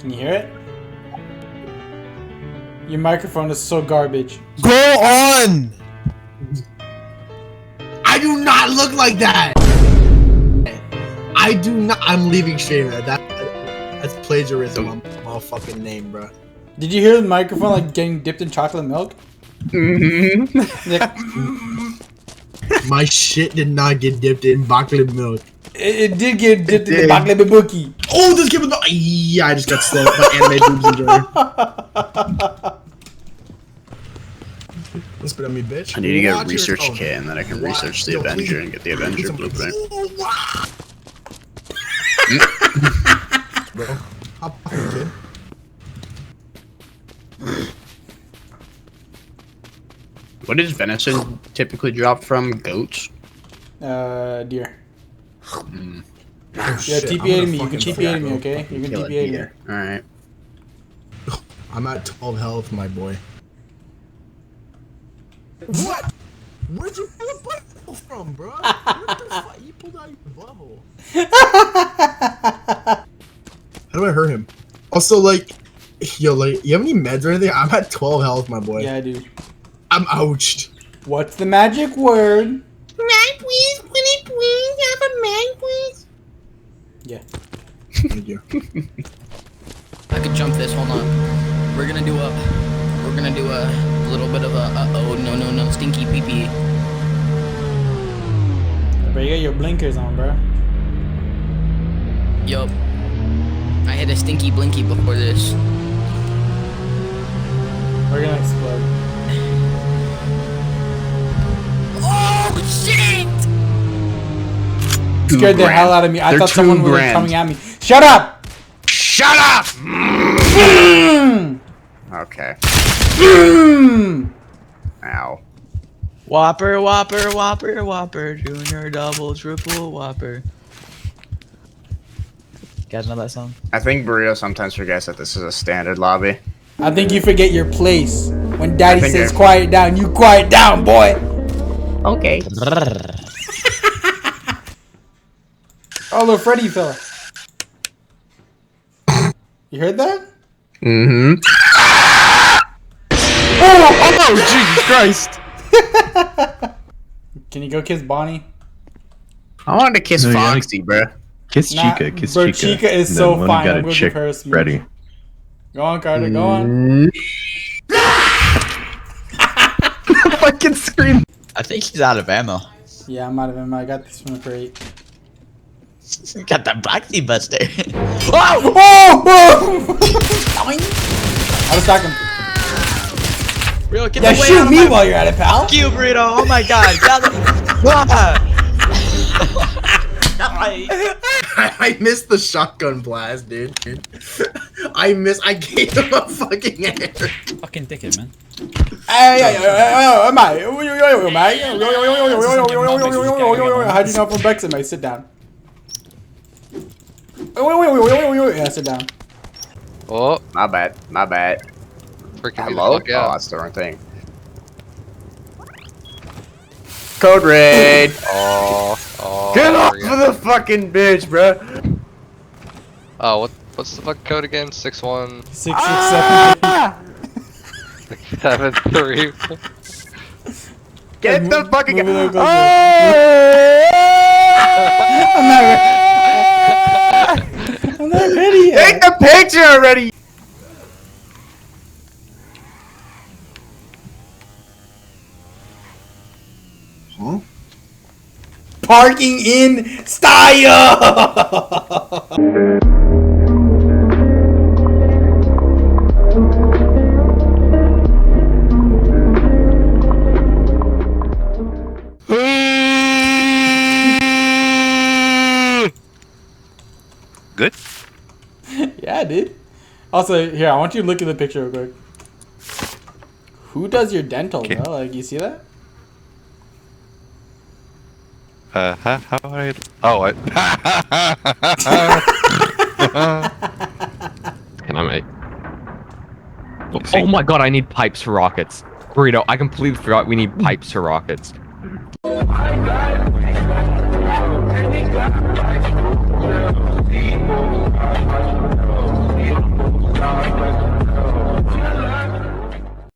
Can you hear it? Your microphone is so garbage. Go on! I do not look like that! I do not. I'm leaving straight at that. That's plagiarism on my fucking name, bro. Did you hear the microphone like getting dipped in chocolate milk? Mm-hmm. My shit did not get dipped in chocolate milk. It did get dipped in the chocolate bookie. Oh, this game is not. Yeah, I just got slapped by anime boobs and joy. Spit on me, bitch. I need to get a research kit and then I can research the Avenger and get the Avenger blueprint. Bro, hop on, kid. What does venison typically drop from? Goats? Deer. Mm. Yeah, TPA to me. You can TPA to me, okay? You can TPA to me. Alright. I'm at 12 health, my boy. What? Where'd you pull a butthole from, bro? What the fuck? You pulled out your butthole. How do I hurt him? Also, like, yo, like, you have any meds or anything? I'm at 12 health, my boy. Yeah, I do. I'm ouched. What's the magic word? Mag, please, please, have a mag, please. Yeah. Thank you. I could jump this. Hold on. We're gonna do a little bit of a oh no stinky pee pee. Bro, you got your blinkers on, bro. Yup. I hit a stinky blinky before this. We're gonna explode. Oh shit! Scared the hell out of me. I thought someone was coming at me. Shut up! Shut up! Okay. Ow. Whopper, Whopper, Whopper, Whopper, Junior, Double, Triple, Whopper. You guys know that song? I think Burrito sometimes forgets that this is a standard lobby. I think you forget your place. When Daddy think says I- quiet down, you quiet down, boy. Okay. Oh, little Freddy fella. You heard that? Mm-hmm. Oh, Jesus Christ! Can you go kiss Bonnie? I wanted to kiss No, you gotta- Foxy, bruh. Kiss Nah, Chica, kiss bro, Chica. Chica is And so then when fine. you got I'm a gonna chick give her a smooch. ready. Go on, Carter. Go on. Fucking scream. I think he's out of ammo. Yeah, I'm out of him. I got this from the crate. Got that Boxy Buster. Oh! I'll attack him. Real, get Yeah, the way shoot out of me my while you're at it, pal. Q burrito. Oh my god. Get out of I missed the shotgun blast, dude. I gave him a fucking air. Fucking dickhead, man. How do you know I'm from Brexit, mate? Sit down. Yeah, sit down. Oh, my bad. My bad. Freaking Hello? fuck out. Oh, that's the wrong thing. Code raid! Oh, Get off yeah. of the fucking bitch, bruh! Oh, what's the fuck code again? 61 73. Get the fucking move it a little Oh! I'm not ready yet. Take the picture already! Huh? Parking in style. Good? Yeah, dude. Also, here, I want you to look at the picture real quick. Who does your dental, bro? Like, you see that? How would I? Oh, I. Can I make? Oh my god, I need pipes for rockets. Burrito, I completely forgot we need pipes for rockets.